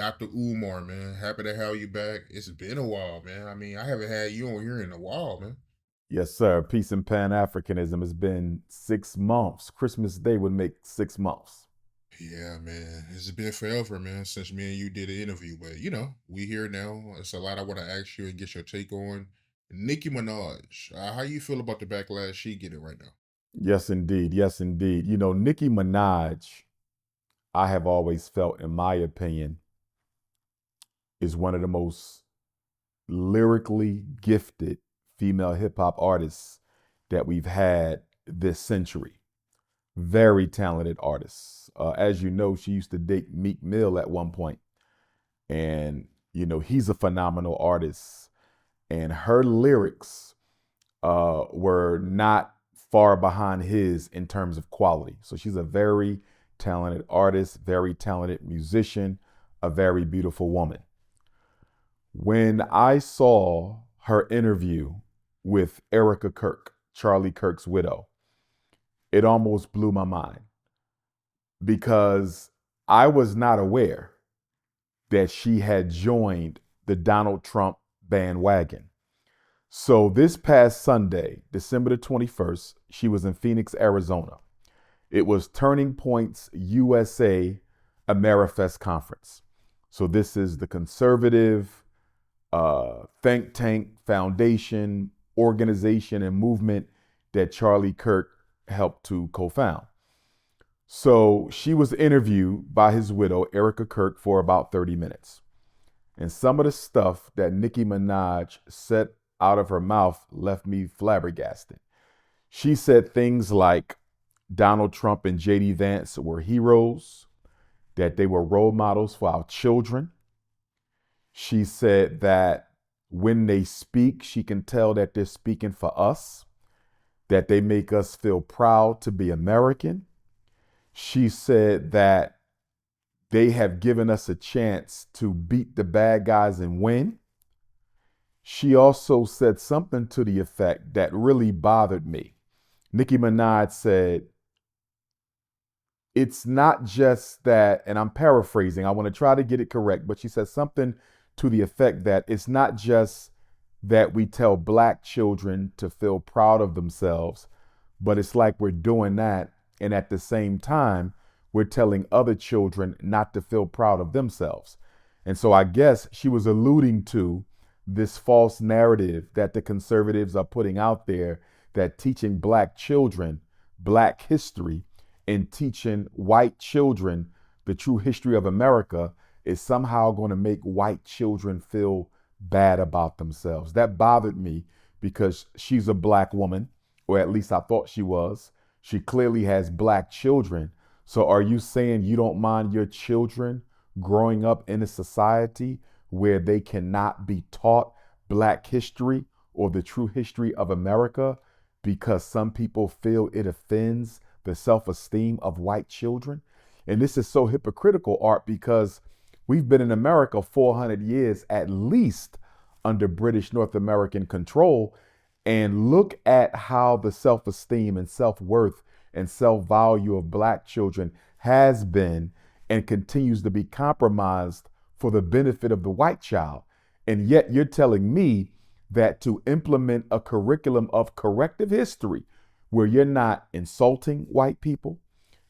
Dr. Umar, man. Happy to have you back. It's been a while, man. I mean, I haven't had you on here in a while, man. Yes, sir. Peace and Pan Africanism has been 6 months. Christmas Day would make 6 months. Yeah, man. It's been forever, man, since me and you did an interview. But we here now. It's a lot I want to ask you and get your take on. Nicki Minaj. How you feel about the backlash she getting right now? Yes, indeed. Yes, indeed. Nicki Minaj, I have always felt, in my opinion, is one of the most lyrically gifted female hip hop artists that we've had this century. Very talented artist. As you know, she used to date Meek Mill at one point, and he's a phenomenal artist. And her lyrics were not far behind his in terms of quality. So she's a very talented artist, very talented musician, a very beautiful woman. When I saw her interview with Erica Kirk, Charlie Kirk's widow, it almost blew my mind because I was not aware that she had joined the Donald Trump bandwagon. So this past Sunday, December the 21st, she was in Phoenix, Arizona. It was Turning Point's USA Amerifest conference. So this is the conservative think tank, foundation, organization, and movement that Charlie Kirk helped to co-found. So she was interviewed by his widow, Erica Kirk, for about 30 minutes. And some of the stuff that Nicki Minaj said out of her mouth left me flabbergasted. She said things like Donald Trump and JD Vance were heroes, that they were role models for our children. She said that when they speak, she can tell that they're speaking for us, that they make us feel proud to be American. She said that they have given us a chance to beat the bad guys and win. She also said something to the effect that really bothered me. Nicki Minaj said, it's not just that, and I'm paraphrasing, I want to try to get it correct, but she said something to the effect that it's not just that we tell black children to feel proud of themselves, but it's like we're doing that. And at the same time, we're telling other children not to feel proud of themselves. And so I guess she was alluding to this false narrative that the conservatives are putting out there, that teaching black children black history and teaching white children the true history of America is somehow going to make white children feel bad about themselves. That bothered me because she's a black woman, or at least I thought she was. She clearly has black children. So are you saying you don't mind your children growing up in a society where they cannot be taught black history or the true history of America because some people feel it offends the self-esteem of white children? And this is so hypocritical, Art, because we've been in America 400 years at least under British North American control. And look at how the self-esteem and self-worth and self-value of black children has been and continues to be compromised for the benefit of the white child. And yet you're telling me that to implement a curriculum of corrective history where you're not insulting white people,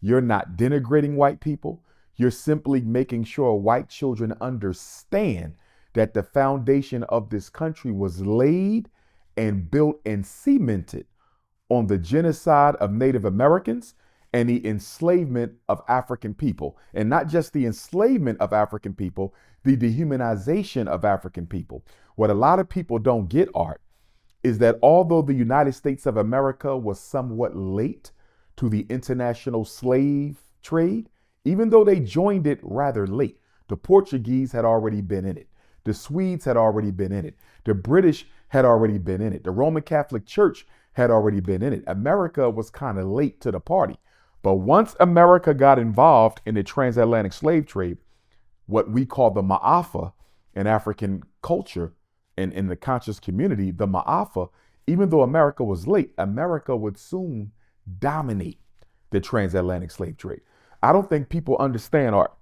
you're not denigrating white people, you're simply making sure white children understand that the foundation of this country was laid and built and cemented on the genocide of Native Americans and the enslavement of African people. And not just the enslavement of African people, the dehumanization of African people. What a lot of people don't get, Art, is that although the United States of America was somewhat late to the international slave trade, even though they joined it rather late, the Portuguese had already been in it. The Swedes had already been in it. The British had already been in it. The Roman Catholic Church had already been in it. America was kind of late to the party. But once America got involved in the transatlantic slave trade, what we call the Ma'afa in African culture and in the conscious community, the Ma'afa, even though America was late, America would soon dominate the transatlantic slave trade. I don't think people understand, Art.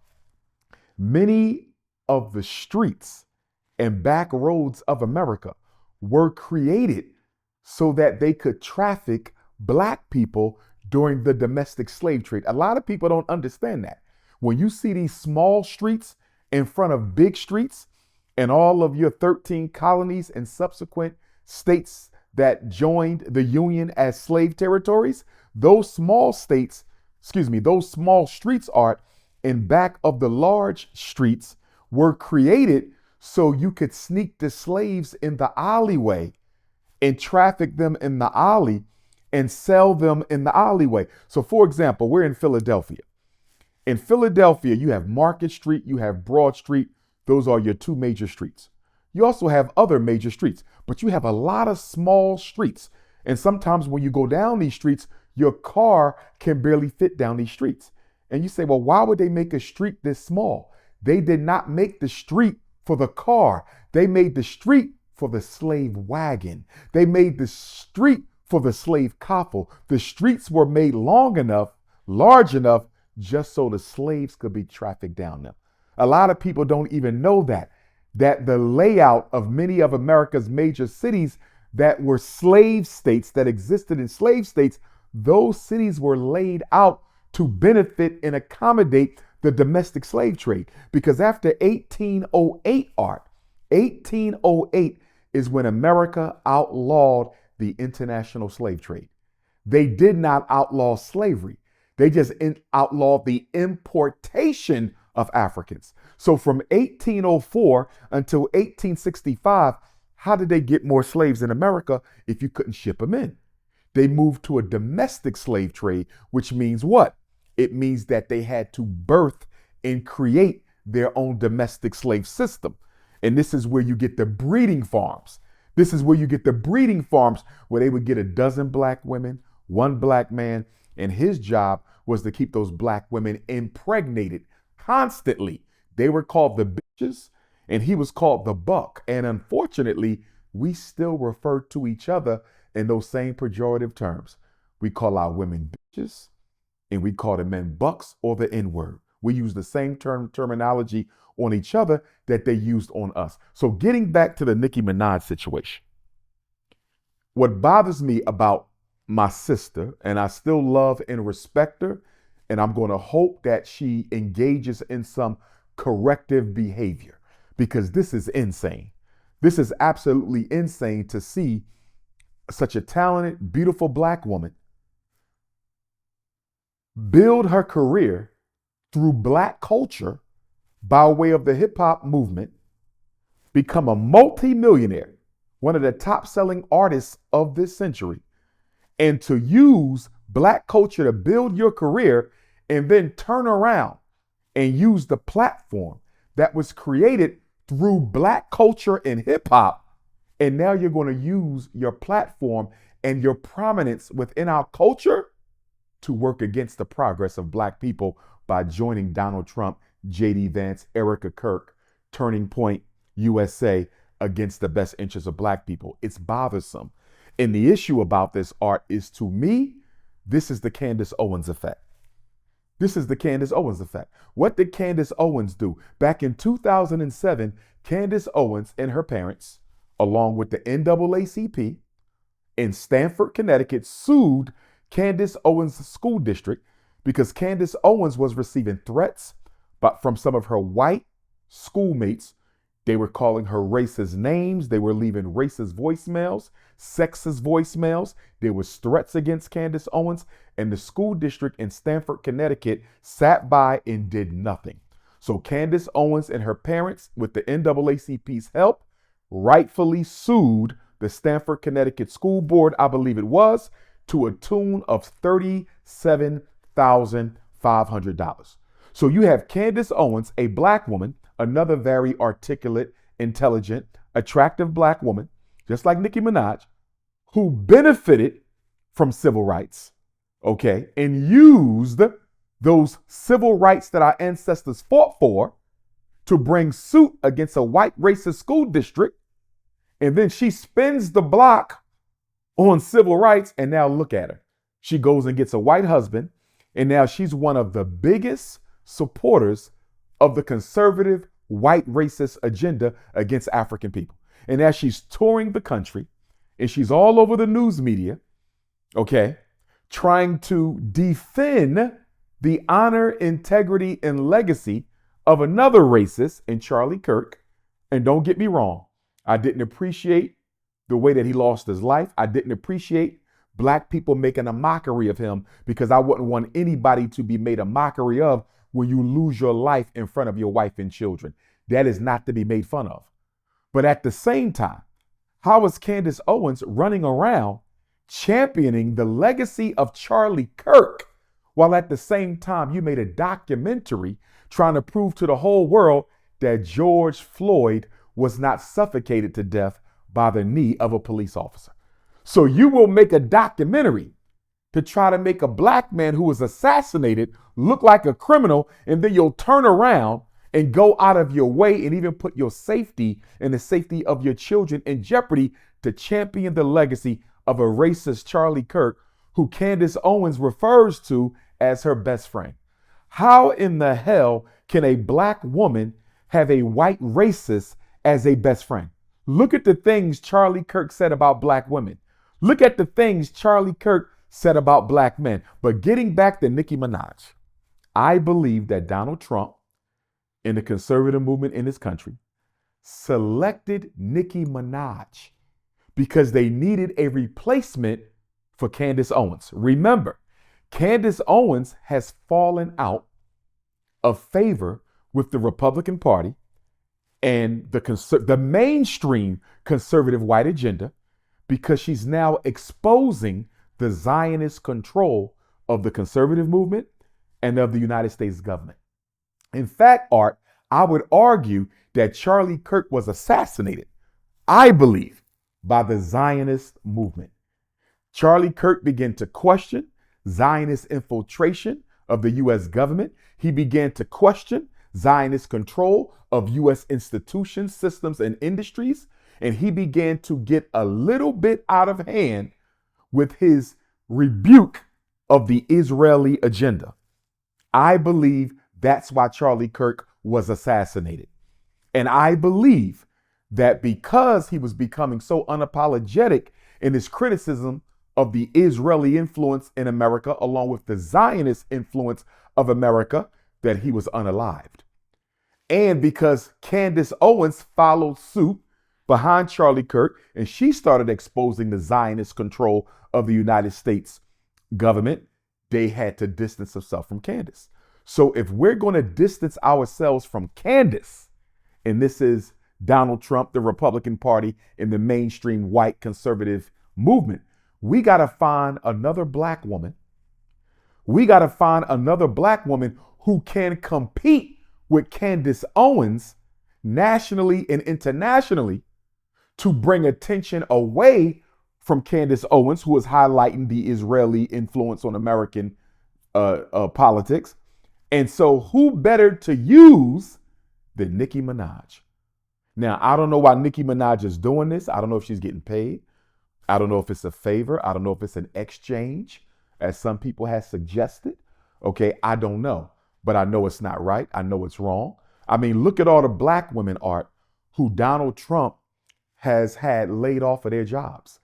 Many of the streets and back roads of America were created so that they could traffic black people during the domestic slave trade. A lot of people don't understand that. When you see these small streets in front of big streets and all of your 13 colonies and subsequent states that joined the Union as slave territories, those small states, those small streets, Art, in back of the large streets were created so you could sneak the slaves in the alleyway and traffic them in the alley and sell them in the alleyway. So, for example, we're in Philadelphia. In Philadelphia, you have Market Street, you have Broad Street. Those are your two major streets. You also have other major streets, but you have a lot of small streets. And sometimes when you go down these streets, your car can barely fit down these streets. And you say, well, why would they make a street this small? They did not make the street for the car. They made the street for the slave wagon. They made the street for the slave coffle. The streets were made long enough, large enough, just so the slaves could be trafficked down them. A lot of people don't even know that the layout of many of America's major cities that were slave states, that existed in slave states, those cities were laid out to benefit and accommodate the domestic slave trade. Because after 1808, Art, 1808 is when America outlawed the international slave trade. They did not outlaw slavery. They just outlawed the importation of Africans. So from 1804 until 1865, how did they get more slaves in America if you couldn't ship them in? They moved to a domestic slave trade, which means what? It means that they had to birth and create their own domestic slave system. And this is where you get the breeding farms. This is where you get the breeding farms where they would get a dozen black women, one black man, and his job was to keep those black women impregnated constantly. They were called the bitches, and he was called the buck. And unfortunately, we still refer to each other in those same pejorative terms. We call our women bitches, and we call the men bucks or the N-word. We use the same terminology on each other that they used on us. So getting back to the Nicki Minaj situation, what bothers me about my sister, and I still love and respect her, and I'm going to hope that she engages in some corrective behavior, because this is insane. This is absolutely insane to see such a talented, beautiful black woman build her career through black culture by way of the hip hop movement, become a multi-millionaire, one of the top selling artists of this century, and to use black culture to build your career and then turn around and use the platform that was created through black culture and hip hop. And now you're going to use your platform and your prominence within our culture to work against the progress of black people by joining Donald Trump, J.D. Vance, Erica Kirk, Turning Point USA against the best interests of black people. It's bothersome. And the issue about this, Art, is, to me, this is the Candace Owens effect. This is the Candace Owens effect. What did Candace Owens do? Back in 2007, Candace Owens and her parents, along with the NAACP in Stamford, Connecticut, sued Candace Owens' school district because Candace Owens was receiving threats from some of her white schoolmates. They were calling her racist names. They were leaving racist voicemails, sexist voicemails. There was threats against Candace Owens, and the school district in Stamford, Connecticut sat by and did nothing. So Candace Owens and her parents, with the NAACP's help, rightfully sued the Stamford, Connecticut School Board, I believe it was, to a tune of $37,500. So you have Candace Owens, a black woman, another very articulate, intelligent, attractive black woman, just like Nicki Minaj, who benefited from civil rights, okay, and used those civil rights that our ancestors fought for to bring suit against a white racist school district. And then she spins the block on civil rights, and now look at her. She goes and gets a white husband, and now she's one of the biggest supporters of the conservative white racist agenda against African people. And as she's touring the country and she's all over the news media, okay, trying to defend the honor, integrity, and legacy of another racist in Charlie Kirk. And don't get me wrong, I didn't appreciate the way that he lost his life. I didn't appreciate black people making a mockery of him, because I wouldn't want anybody to be made a mockery of when you lose your life in front of your wife and children. That is not to be made fun of. But at the same time, how is Candace Owens running around championing the legacy of Charlie Kirk, while at the same time you made a documentary trying to prove to the whole world that George Floyd was not suffocated to death by the knee of a police officer? So you will make a documentary to try to make a black man who was assassinated look like a criminal, and then you'll turn around and go out of your way and even put your safety and the safety of your children in jeopardy to champion the legacy of a racist Charlie Kirk, who Candace Owens refers to as her best friend. How in the hell can a black woman have a white racist as a best friend? Look at the things Charlie Kirk said about black women. Look at the things Charlie Kirk said about black men. But getting back to Nicki Minaj, I believe that Donald Trump and the conservative movement in this country selected Nicki Minaj because they needed a replacement for Candace Owens. Remember, Candace Owens has fallen out of favor with the Republican Party and the mainstream conservative white agenda, because she's now exposing the Zionist control of the conservative movement and of the United States government. In fact, Art, I would argue that Charlie Kirk was assassinated, I believe, by the Zionist movement. Charlie Kirk began to question Zionist infiltration of the U.S. government. He began to question Zionist control of U.S. institutions, systems, and industries. And he began to get a little bit out of hand with his rebuke of the Israeli agenda. I believe that's why Charlie Kirk was assassinated. And I believe that because he was becoming so unapologetic in his criticism of the Israeli influence in America, along with the Zionist influence of America, that he was unalived. And because Candace Owens followed suit behind Charlie Kirk, and she started exposing the Zionist control of the United States government, they had to distance themselves from Candace. So if we're going to distance ourselves from Candace, and this is Donald Trump, the Republican Party, and the mainstream white conservative movement, we got to find another black woman. We got to find another black woman who can compete with Candace Owens nationally and internationally, to bring attention away from Candace Owens, who is highlighting the Israeli influence on American politics. And so who better to use than Nicki Minaj? Now, I don't know why Nicki Minaj is doing this. I don't know if she's getting paid. I don't know if it's a favor. I don't know if it's an exchange, as some people have suggested. Okay, I don't know. But I know it's not right. I know it's wrong. I mean, look at all the black women, Art, who Donald Trump has had laid off of their jobs.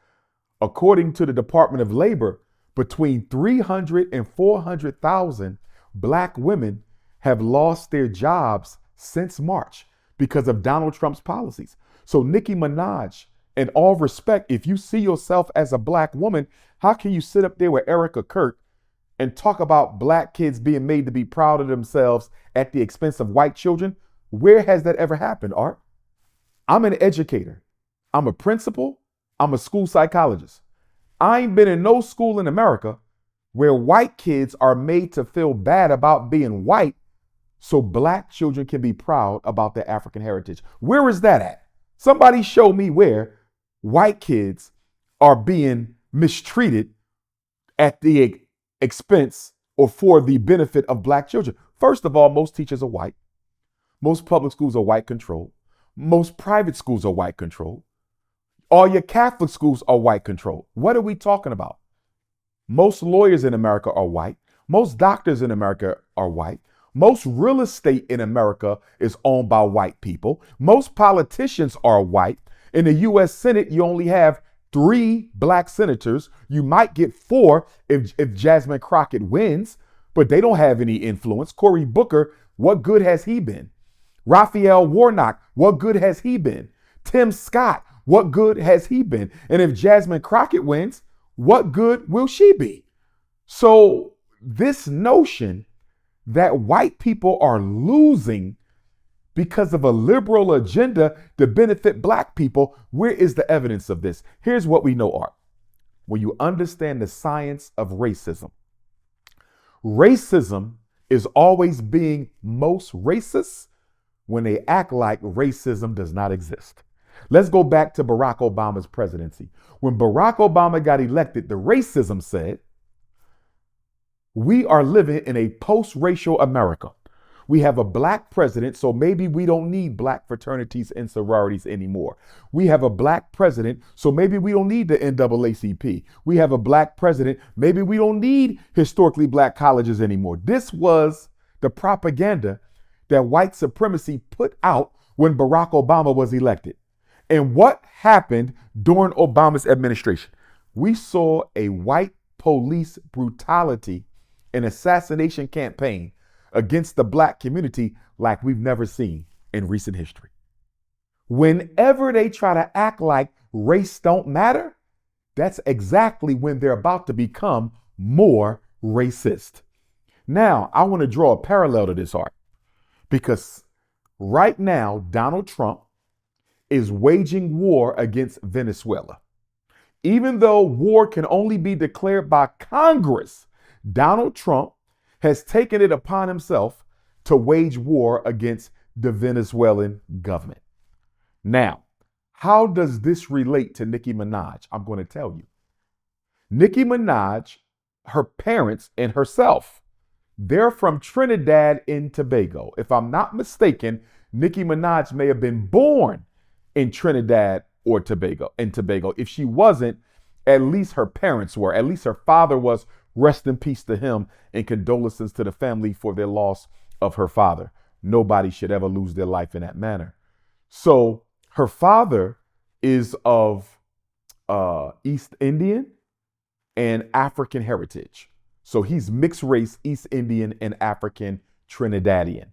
According to the Department of Labor, between 300 and 400,000 black women have lost their jobs since March because of Donald Trump's policies. So Nicki Minaj, in all respect, if you see yourself as a black woman, how can you sit up there with Erica Kirk and talk about black kids being made to be proud of themselves at the expense of white children? Where has that ever happened, Art? I'm an educator. I'm a principal. I'm a school psychologist. I ain't been in no school in America where white kids are made to feel bad about being white so black children can be proud about their African heritage. Where is that at? Somebody show me where white kids are being mistreated at the expense or for the benefit of black children. First of all, most teachers are white. Most public schools are white controlled. Most private schools are white controlled. All your Catholic schools are white controlled. What are we talking about? Most lawyers in America are white. Most doctors in America are white. Most real estate in America is owned by white people. Most politicians are white. In the US Senate, you only have 3 black senators. You might get 4 if Jasmine Crockett wins, but they don't have any influence. Cory Booker, what good has he been? Raphael Warnock, what good has he been? Tim Scott, what good has he been? And if Jasmine Crockett wins, what good will she be? So this notion that white people are losing because of a liberal agenda to benefit black people, where is the evidence of this? Here's what we know, Art. When you understand the science of racism, racism is always being most racist when they act like racism does not exist. Let's go back to Barack Obama's presidency. When Barack Obama got elected, the racism said, we are living in a post-racial America. We have a black president, so maybe we don't need black fraternities and sororities anymore. We have a black president, so maybe we don't need the NAACP. We have a black president, maybe we don't need historically black colleges anymore. This was the propaganda that white supremacy put out when Barack Obama was elected. And what happened during Obama's administration? We saw a white police brutality and assassination campaign against the black community like we've never seen in recent history. Whenever they try to act like race don't matter, that's exactly when they're about to become more racist. Now, I want to draw a parallel to this, Art, because right now, Donald Trump is waging war against Venezuela. Even though war can only be declared by Congress, Donald Trump has taken it upon himself to wage war against the Venezuelan government. Now, how does this relate to Nicki Minaj? I'm going to tell you. Nicki Minaj, her parents and herself, they're from Trinidad and Tobago. If I'm not mistaken, Nicki Minaj may have been born in Trinidad or Tobago. If she wasn't, at least her parents were. At least her father was. Rest in peace to him, and condolences to the family for their loss of her father. Nobody should ever lose their life in that manner. So her father is of East Indian and African heritage. So he's mixed race, East Indian and African Trinidadian.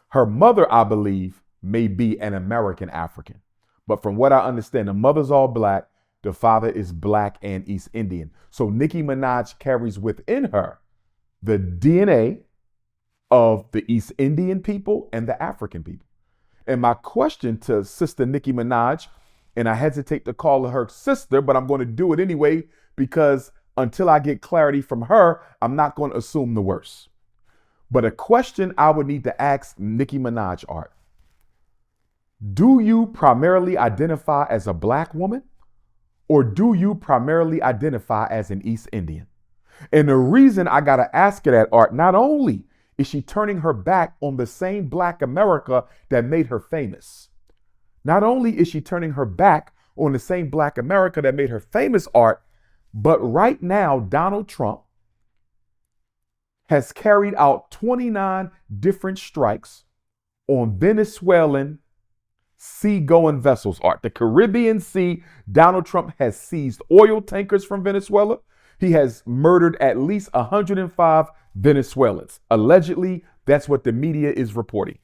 Her mother, I believe, may be an American African. But from what I understand, the mother's all black. The father is black and East Indian. So Nicki Minaj carries within her the DNA of the East Indian people and the African people. And my question to Sister Nicki Minaj, and I hesitate to call her sister, but I'm going to do it anyway, because until I get clarity from her, I'm not going to assume the worst. But a question I would need to ask Nicki Minaj, Art, do you primarily identify as a black woman? Or do you primarily identify as an East Indian? And the reason I got to ask her that, Art, not only is she turning her back on the same black America that made her famous, not only is she turning her back on the same black America that made her famous, Art, but right now, Donald Trump has carried out 29 different strikes on Venezuelan seagoing vessels, Art. The Caribbean Sea, Donald Trump has seized oil tankers from Venezuela. He has murdered at least 105 Venezuelans. Allegedly, that's what the media is reporting.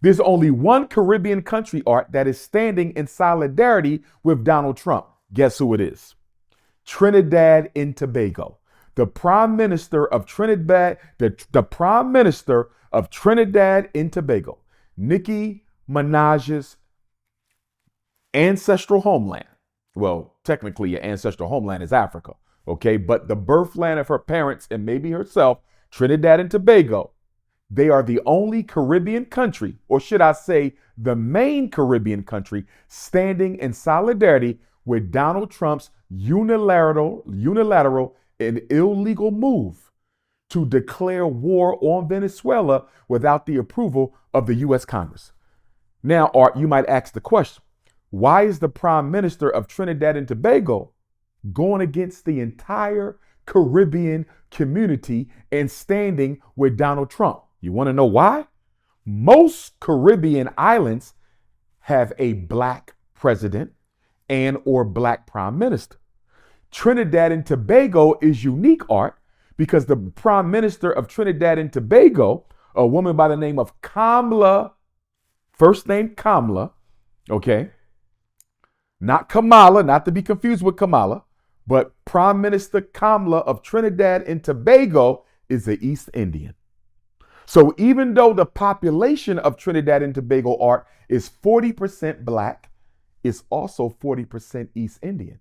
There's only one Caribbean country, Art, that is standing in solidarity with Donald Trump. Guess who it is? Trinidad and Tobago. The Prime Minister of Trinidad, the Prime Minister of Trinidad and Tobago, Nicki Minaj's ancestral homeland. Well, technically, your ancestral homeland is Africa, okay? But the birthland of her parents and maybe herself, Trinidad and Tobago, they are the only Caribbean country, or should I say, the main Caribbean country, standing in solidarity with Donald Trump's unilateral and illegal move to declare war on Venezuela without the approval of the U.S. Congress. Now, Art, you might ask the question, why is the Prime Minister of Trinidad and Tobago going against the entire Caribbean community and standing with Donald Trump? You want to know why? Most Caribbean islands have a black president and or black prime minister. Trinidad and Tobago is unique, Art, because the prime minister of Trinidad and Tobago, a woman by the name of Kamala, first name Kamala, okay? Not Kamala, not to be confused with Kamala, but Prime Minister Kamala of Trinidad and Tobago is an East Indian. So even though the population of Trinidad and Tobago, Art, is 40% black, it's also 40% East Indian,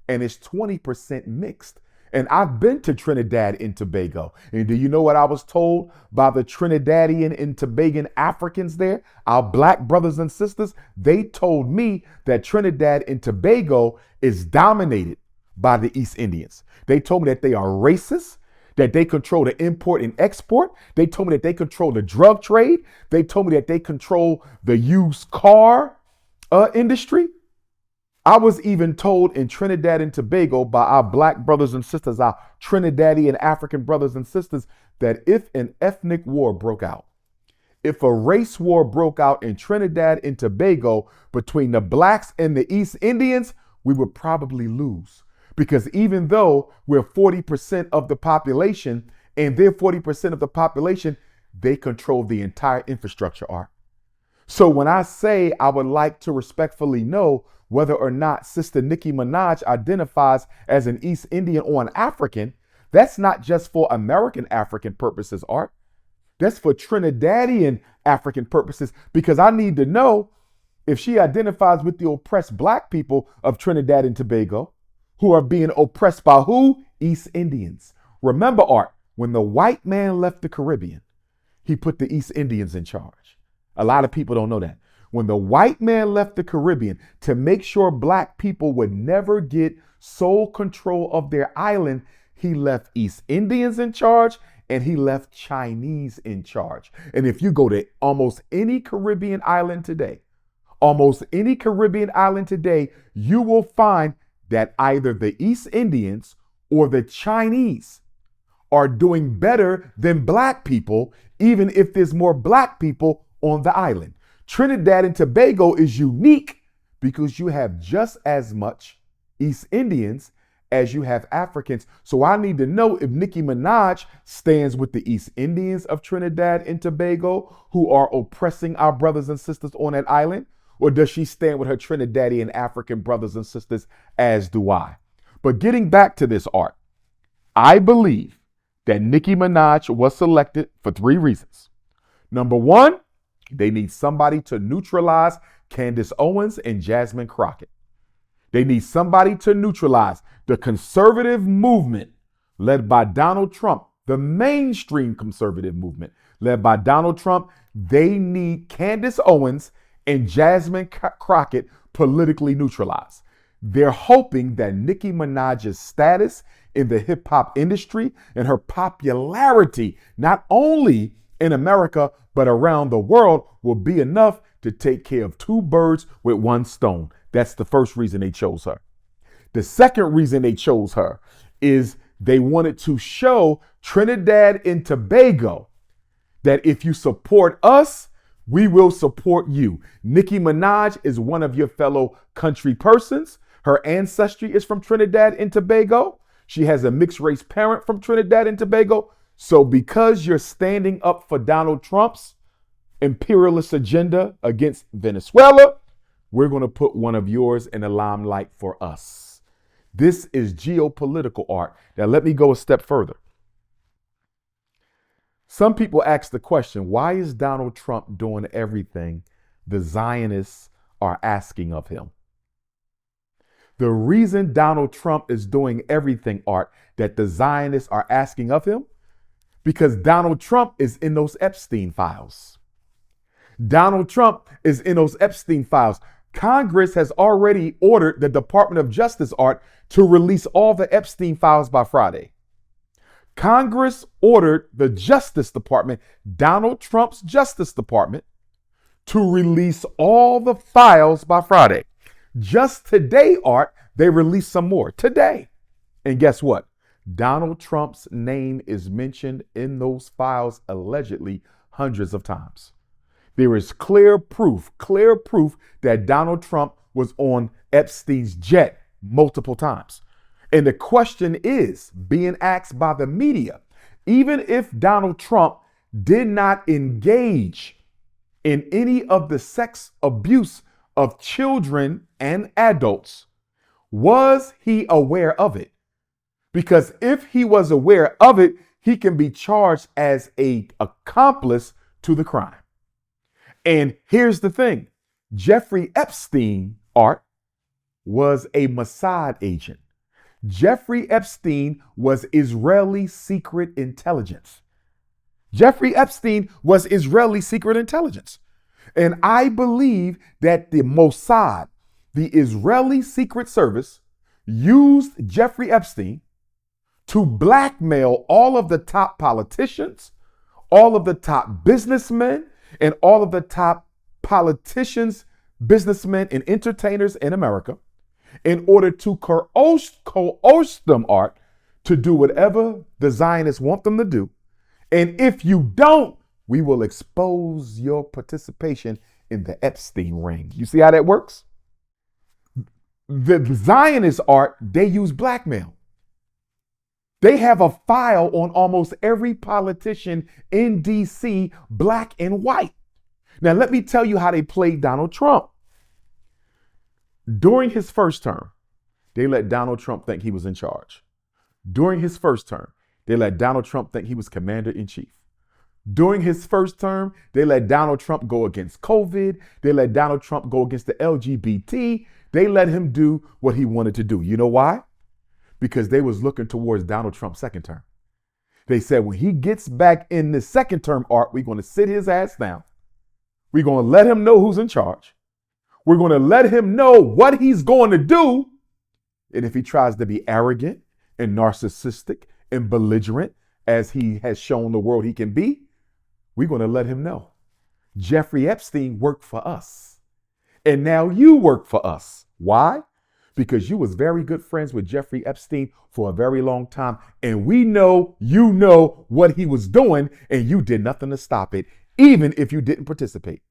and it's 20% mixed. And I've been to Trinidad and Tobago. And do you know what I was told by the Trinidadian and Tobagan Africans there? Our black brothers and sisters, they told me that Trinidad and Tobago is dominated by the East Indians. They told me that they are racist, that they control the import and export. They told me that they control the drug trade. They told me that they control the used car industry. I was even told in Trinidad and Tobago by our black brothers and sisters, our Trinidadian African brothers and sisters, that if an ethnic war broke out, if a race war broke out in Trinidad and Tobago between the blacks and the East Indians, we would probably lose. Because even though we're 40% of the population and they're 40% of the population, they control the entire infrastructure, Art. So when I say I would like to respectfully know whether or not Sister Nicki Minaj identifies as an East Indian or an African, that's not just for American African purposes, Art. That's for Trinidadian African purposes, because I need to know if she identifies with the oppressed black people of Trinidad and Tobago, who are being oppressed by who? East Indians. Remember, Art, when the white man left the Caribbean, he put the East Indians in charge. A lot of people don't know that. When the white man left the Caribbean to make sure black people would never get sole control of their island, he left East Indians in charge and he left Chinese in charge. And if you go to almost any Caribbean island today, you will find that either the East Indians or the Chinese are doing better than black people, even if there's more black people on the island. Trinidad and Tobago is unique because you have just as much East Indians as you have Africans. So I need to know if Nicki Minaj stands with the East Indians of Trinidad and Tobago, who are oppressing our brothers and sisters on that island, or does she stand with her Trinidadian African brothers and sisters, as do I? But getting back to this, Art, I believe that Nicki Minaj was selected for 3 reasons. Number 1, they need somebody to neutralize Candace Owens and Jasmine Crockett. They need somebody to neutralize the conservative movement led by Donald Trump, the mainstream conservative movement led by Donald Trump. They need Candace Owens and Jasmine Crockett politically neutralized. They're hoping that Nicki Minaj's status in the hip hop industry and her popularity, not only in America, but around the world, will be enough to take care of 2 birds with 1 stone. That's the first reason they chose her. The second reason they chose her is they wanted to show Trinidad and Tobago that if you support us, we will support you. Nicki Minaj is one of your fellow country persons. Her ancestry is from Trinidad and Tobago. She has a mixed race parent from Trinidad and Tobago. So because you're standing up for Donald Trump's imperialist agenda against Venezuela, we're going to put one of yours in the limelight for us. This is geopolitical, Art. Now, let me go a step further. Some people ask the question, why is Donald Trump doing everything the Zionists are asking of him? The reason Donald Trump is doing everything, Art, that the Zionists are asking of him, because Donald Trump is in those Epstein files. Donald Trump is in those Epstein files. Congress has already ordered the Department of Justice, Art, to release all the Epstein files by Friday. Congress ordered the Justice Department, Donald Trump's Justice Department, to release all the files by Friday. Just today, Art, they released some more today. And guess what? Donald Trump's name is mentioned in those files allegedly hundreds of times. There is clear proof that Donald Trump was on Epstein's jet multiple times. And the question is being asked by the media, even if Donald Trump did not engage in any of the sex abuse of children and adults, was he aware of it? Because if he was aware of it, he can be charged as an accomplice to the crime. And here's the thing. Jeffrey Epstein, Art, was a Mossad agent. Jeffrey Epstein was Israeli secret intelligence. Jeffrey Epstein was Israeli secret intelligence. And I believe that the Mossad, the Israeli Secret Service, used Jeffrey Epstein to blackmail all of the top politicians, all of the top businessmen, and all of the top politicians, businessmen, and entertainers in America in order to coerce them, Art, to do whatever the Zionists want them to do. And if you don't, we will expose your participation in the Epstein ring. You see how that works? The Zionists, Art, they use blackmail. They have a file on almost every politician in D.C., black and white. Now, let me tell you how they played Donald Trump. During his first term, they let Donald Trump think he was in charge. During his first term, they let Donald Trump think he was commander-in-chief. During his first term, they let Donald Trump go against COVID. They let Donald Trump go against the LGBT. They let him do what he wanted to do. You know why? Because they was looking towards Donald Trump's second term. They said, when he gets back in the second term, Art, we're going to sit his ass down. We're going to let him know who's in charge. We're going to let him know what he's going to do. And if he tries to be arrogant and narcissistic and belligerent, as he has shown the world he can be, we're going to let him know. Jeffrey Epstein worked for us. And now you work for us. Why? Because you was very good friends with Jeffrey Epstein for a very long time. And we know you know what he was doing, and you did nothing to stop it, even if you didn't participate.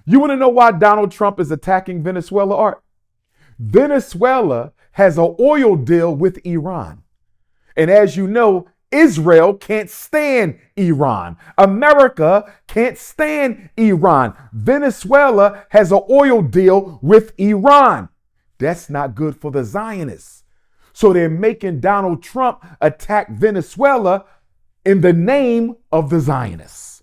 You want to know why Donald Trump is attacking Venezuela, Art? Venezuela has an oil deal with Iran. And as you know, Israel can't stand Iran. America can't stand Iran. Venezuela has an oil deal with Iran. That's not good for the Zionists. So they're making Donald Trump attack Venezuela in the name of the Zionists.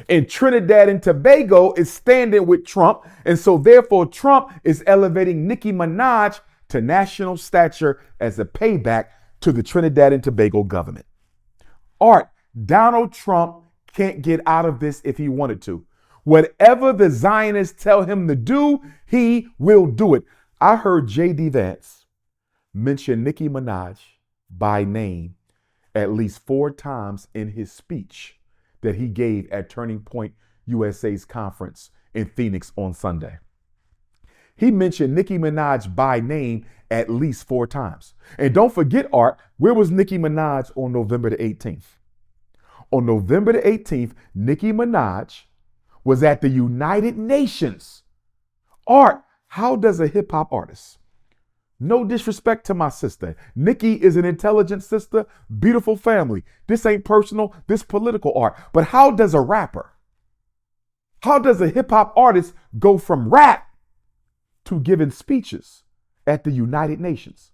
And Trinidad and Tobago is standing with Trump. And so therefore, Trump is elevating Nicki Minaj to national stature as a payback to the Trinidad and Tobago government. Art, Donald Trump can't get out of this if he wanted to. Whatever the Zionists tell him to do, he will do it. I heard J.D. Vance mention Nicki Minaj by name at least 4 times in his speech that he gave at Turning Point USA's conference in Phoenix on Sunday. He mentioned Nicki Minaj by name at least 4 times. And don't forget, Art, where was Nicki Minaj on November the 18th? On November the 18th, Nicki Minaj was at the United Nations. Art, how does a hip hop artist, no disrespect to my sister, Nicki is an intelligent sister, beautiful family. This ain't personal, this political, Art. But how does a rapper, how does a hip hop artist go from rap to giving speeches at the United Nations?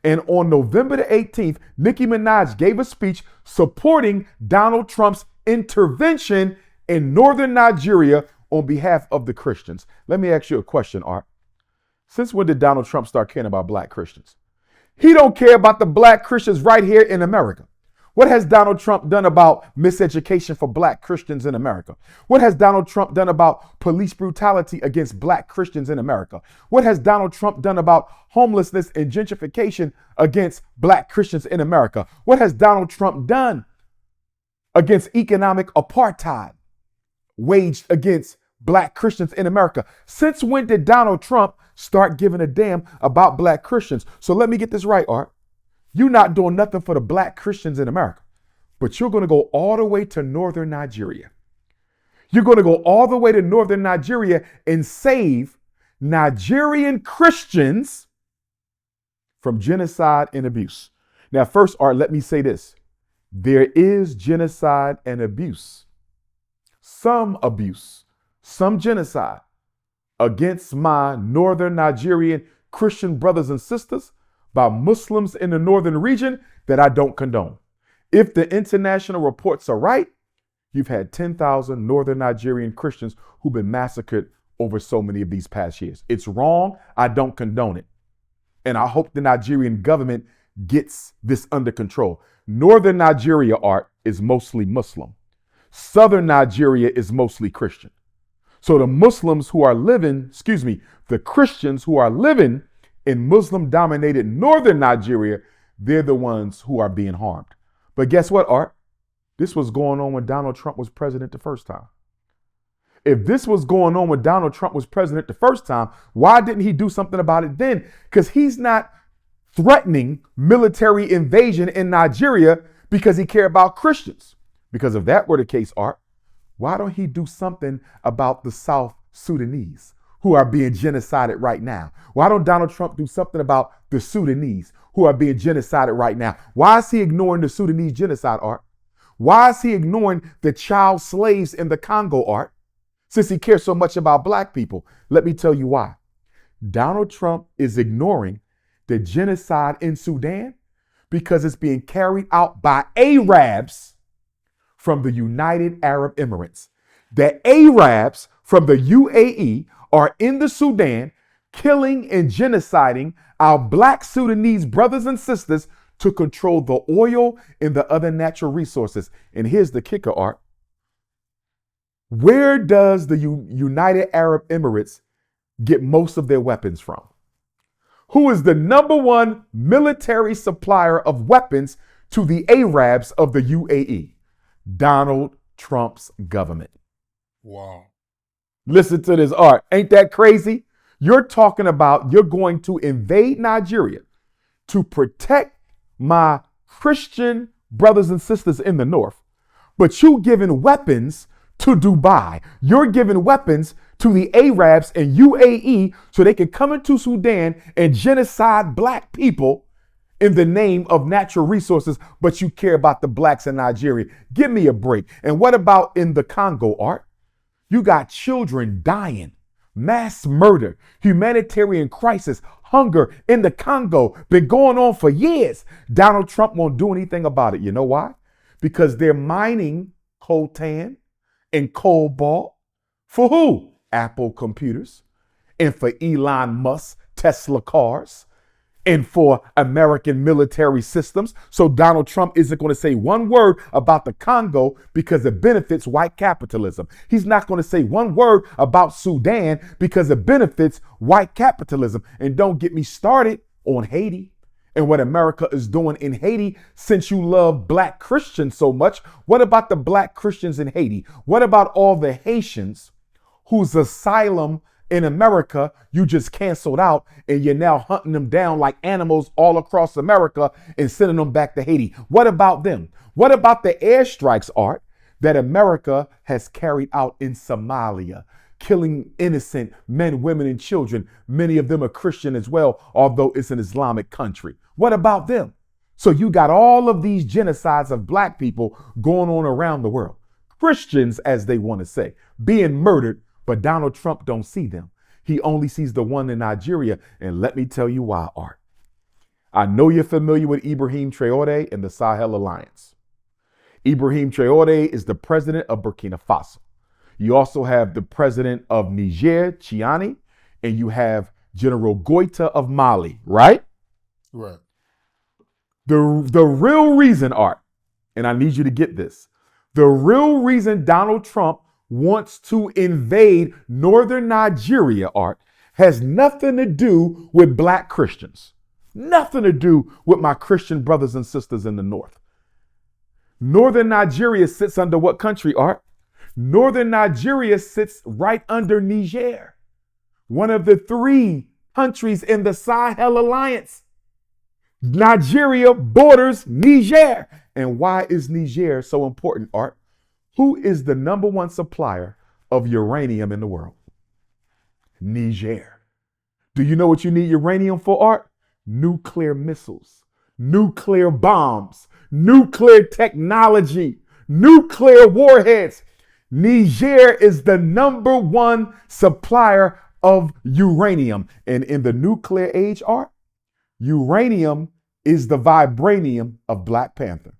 And on November the 18th, Nicki Minaj gave a speech supporting Donald Trump's intervention in northern Nigeria on behalf of the Christians. Let me ask you a question, Art. Since when did Donald Trump start caring about black Christians? He don't care about the black Christians right here in America. What has Donald Trump done about miseducation for black Christians in America? What has Donald Trump done about police brutality against black Christians in America? What has Donald Trump done about homelessness and gentrification against black Christians in America? What has Donald Trump done against economic apartheid waged against black Christians in America? Since when did Donald Trump start giving a damn about black Christians? So let me get this right, Art. You're not doing nothing for the black Christians in America, but you're going to go all the way to northern Nigeria. You're going to go all the way to northern Nigeria and save Nigerian Christians from genocide and abuse. Now, first, Art, let me say this. There is genocide and abuse, some genocide against my northern Nigerian Christian brothers and sisters by Muslims in the northern region that I don't condone. If the international reports are right, you've had 10,000 northern Nigerian Christians who've been massacred over so many of these past years. It's wrong. I don't condone it. And I hope the Nigerian government gets this under control. Northern Nigeria, Art, is mostly Muslim. Southern Nigeria is mostly Christian. So the the Christians who are living in Muslim-dominated northern Nigeria, they're the ones who are being harmed. But guess what, Art? This was going on when Donald Trump was president the first time. If this was going on when Donald Trump was president the first time, why didn't he do something about it then? Because he's not threatening military invasion in Nigeria because he cared about Christians. Because if that were the case, Art, why don't he do something about the South Sudanese who are being genocided right now? Why don't Donald Trump do something about the Sudanese who are being genocided right now? Why is he ignoring the Sudanese genocide, Art? Why is he ignoring the child slaves in the Congo, Art? Since he cares so much about black people, let me tell you why. Donald Trump is ignoring the genocide in Sudan because it's being carried out by Arabs from the United Arab Emirates. The Arabs from the UAE are in the Sudan killing and genociding our black Sudanese brothers and sisters to control the oil and the other natural resources. And here's the kicker, Art. Where does the United Arab Emirates get most of their weapons from? Who is the number one military supplier of weapons to the Arabs of the UAE? Donald Trump's government. Wow. Listen to this, Art. Ain't that crazy? You're talking about you're going to invade Nigeria to protect my Christian brothers and sisters in the north, but you giving weapons to Dubai. You're giving weapons to the Arabs and UAE so they can come into Sudan and genocide black people in the name of natural resources, but you care about the blacks in Nigeria. Give me a break. And what about in the Congo, Art? You got children dying, mass murder, humanitarian crisis, hunger in the Congo, been going on for years. Donald Trump won't do anything about it. You know why? Because they're mining coltan and cobalt for who? Apple computers, and for Elon Musk Tesla cars, and for American military systems. So Donald Trump isn't going to say one word about the Congo because it benefits white capitalism. He's not going to say one word about Sudan because it benefits white capitalism. And don't get me started on Haiti and what America is doing in Haiti. Since you love black Christians so much, what about the black Christians in Haiti? What about all the Haitians whose asylum in America you just canceled out and you're now hunting them down like animals all across America and sending them back to Haiti? What about them? What about the airstrikes, Art, that America has carried out in Somalia, killing innocent men, women, and children? Many of them are Christian as well, although it's an Islamic country. What about them? So you got all of these genocides of black people going on around the world. Christians, as they want to say, being murdered, but Donald Trump don't see them. He only sees the one in Nigeria. And let me tell you why, Art. I know you're familiar with Ibrahim Traoré and the Sahel Alliance. Ibrahim Traoré is the president of Burkina Faso. You also have the president of Niger, Chiani, and you have General Goita of Mali, right? Right. The real reason, Art, and I need you to get this, the real reason Donald Trump wants to invade northern Nigeria, Art, has nothing to do with black Christians. Nothing to do with my Christian brothers and sisters in the north. Northern Nigeria sits under what country, Art? Northern Nigeria sits right under Niger, one of the three countries in the Sahel Alliance. Nigeria borders Niger. And why is Niger so important, Art? Who is the number one supplier of uranium in the world? Niger. Do you know what you need uranium for, Art? Nuclear missiles, nuclear bombs, nuclear technology, nuclear warheads. Niger is the number one supplier of uranium. And in the nuclear age, Art, uranium is the vibranium of Black Panther.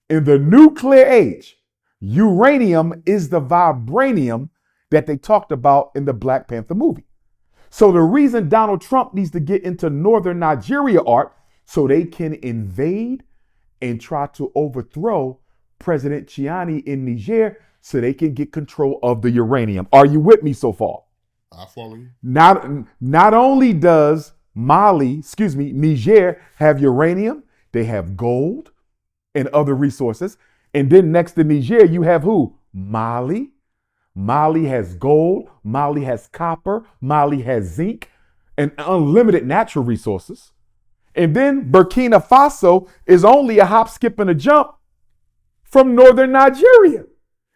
In the nuclear age, uranium is the vibranium that they talked about in the Black Panther movie. So the reason Donald Trump needs to get into northern Nigeria, Art, so they can invade and try to overthrow President Chiani in Niger so they can get control of the uranium. Are you with me so far? I follow you. Not only does Niger have uranium, they have gold and other resources. And then next to Niger, you have who? Mali. Mali has gold. Mali has copper. Mali has zinc and unlimited natural resources. And then Burkina Faso is only a hop, skip, and a jump from northern Nigeria.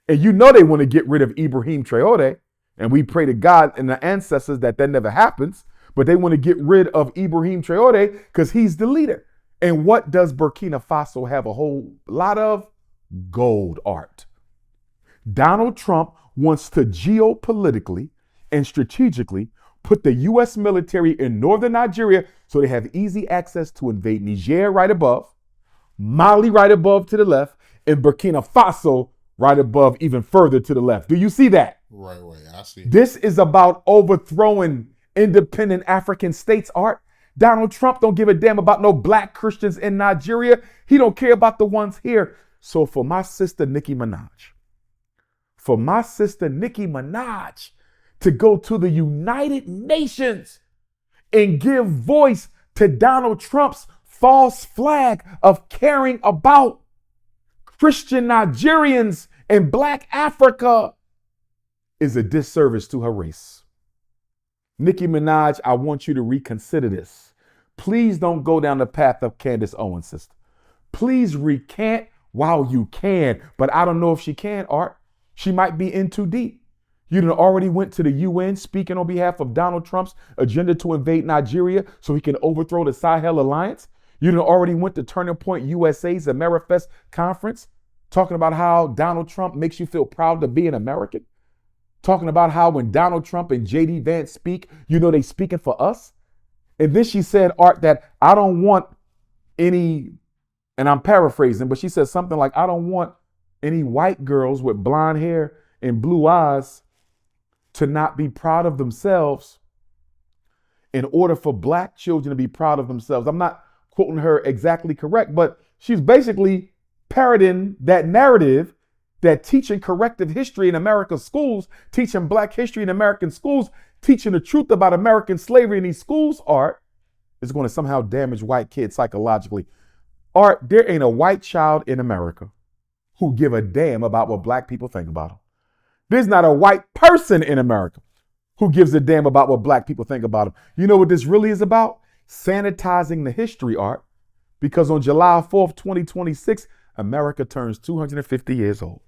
And you know they want to get rid of Ibrahim Traore. And we pray to God and the ancestors that never happens. But they want to get rid of Ibrahim Traore because he's the leader. And what does Burkina Faso have a whole lot of? Gold, Art. Donald Trump wants to geopolitically and strategically put the U.S. military in northern Nigeria so they have easy access to invade Niger right above, Mali right above to the left, and Burkina Faso right above even further to the left. Do you see that? Right. I see. This is about overthrowing independent African states, Art. Donald Trump don't give a damn about no Black Christians in Nigeria. He don't care about the ones here. So for my sister Nicki Minaj, to go to the United Nations and give voice to Donald Trump's false flag of caring about Christian Nigerians and Black Africa is a disservice to her race. Nicki Minaj, I want you to reconsider this. Please don't go down the path of Candace Owens, sister. Please recant while you can, but I don't know if she can, Art. She might be in too deep. You done already went to the UN speaking on behalf of Donald Trump's agenda to invade Nigeria so he can overthrow the Sahel Alliance. You done already went to Turning Point USA's AmeriFest conference talking about how Donald Trump makes you feel proud to be an American. Talking about how when Donald Trump and J.D. Vance speak, you know they speaking for us. And then she said, Art, that I don't want any, and I'm paraphrasing, but she said something like, I don't want any white girls with blonde hair and blue eyes to not be proud of themselves in order for Black children to be proud of themselves. I'm not quoting her exactly correct, but she's basically parroting that narrative that teaching corrective history in America's schools, teaching Black history in American schools, teaching the truth about American slavery in these schools, Art, is going to somehow damage white kids psychologically. Art, there ain't a white child in America who give a damn about what Black people think about them. There's not a white person in America who gives a damn about what Black people think about them. You know what this really is about? Sanitizing the history, Art, because on July 4th, 2026, America turns 250 years old.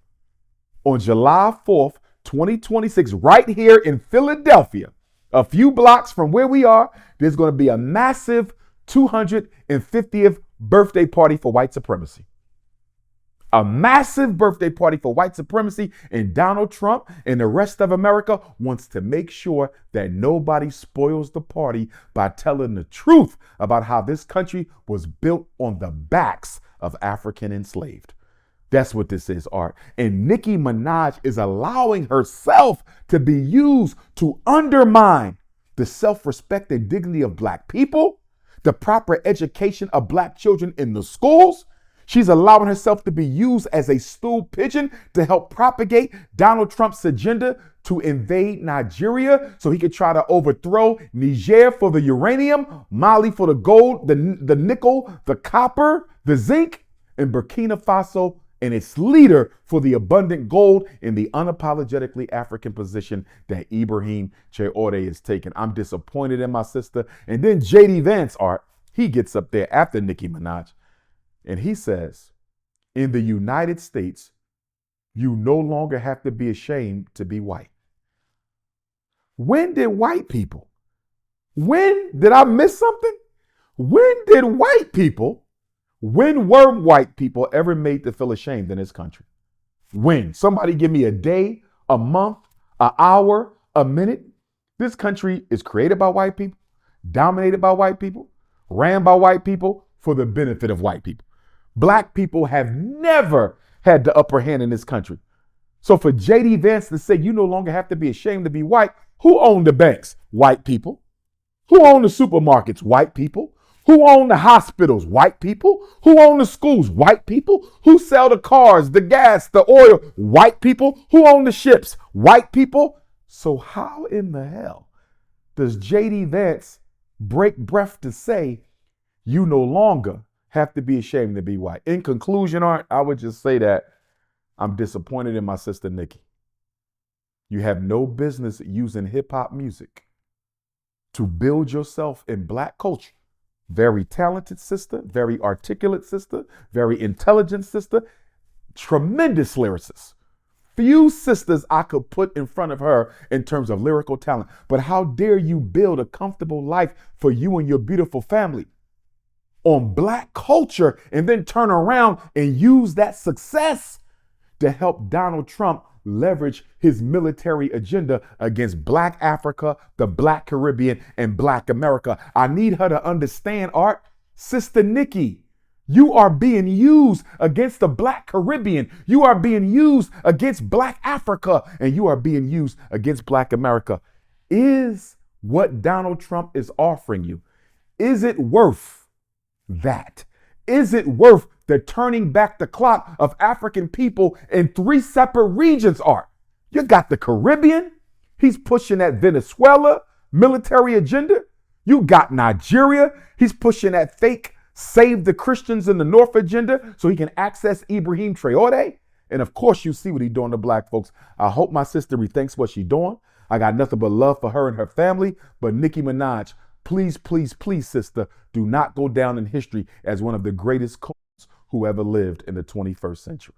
On July 4th, 2026, right here in Philadelphia, a few blocks from where we are, there's going to be a massive 250th birthday party for white supremacy. A massive birthday party for white supremacy, and Donald Trump and the rest of America wants to make sure that nobody spoils the party by telling the truth about how this country was built on the backs of African enslaved. That's what this is, Art. And Nicki Minaj is allowing herself to be used to undermine the self-respect and dignity of Black people, the proper education of Black children in the schools. She's allowing herself to be used as a stool pigeon to help propagate Donald Trump's agenda to invade Nigeria so he could try to overthrow Niger for the uranium, Mali for the gold, the nickel, the copper, the zinc, and Burkina Faso and its leader for the abundant gold in the unapologetically African position that Ibrahim Traore is taking. I'm disappointed in my sister. And then J.D. Vance, Art, He gets up there after Nicki Minaj and he says, in the United States, you no longer have to be ashamed to be white. When did white people, when did I miss something? When were white people ever made to feel ashamed in this country? When? Somebody give me a day, a month, an hour, a minute. This country is created by white people, dominated by white people, ran by white people for the benefit of white people. Black people have never had the upper hand in this country. So for J.D. Vance to say you no longer have to be ashamed to be white, who owned the banks? White people. Who owned the supermarkets? White people. Who owned the hospitals? White people. Who owned the schools? White people. Who sell the cars, the gas, the oil? White people. Who owned the ships? White people. So how in the hell does J.D. Vance break breath to say you no longer have to be ashamed to be white? In conclusion, Art, I would just say that I'm disappointed in my sister Nicki. You have no business using hip hop music to build yourself in black culture. Very talented sister, very articulate sister, very intelligent sister, tremendous lyricist. Few sisters I could put in front of her in terms of lyrical talent. But how dare you build a comfortable life for you and your beautiful family on black culture and then turn around and use that success to help Donald Trump leverage his military agenda against Black Africa, the Black Caribbean, and Black America. I need her to understand, Art, Sister Nicki, you are being used against the Black Caribbean. You are being used against Black Africa, and you are being used against Black America. Is what Donald Trump is offering you, is it worth that? Is it worth the turning back the clock of African people in 3 separate regions, Art? You got the Caribbean. He's pushing that Venezuela military agenda. You got Nigeria. He's pushing that fake save the Christians in the North agenda so he can access Ibrahim Traore. And of course, you see what he's doing to black folks. I hope my sister rethinks what she's doing. I got nothing but love for her and her family. But Nicki Minaj, please, please, please, sister, do not go down in history as one of the greatest who ever lived in the 21st century.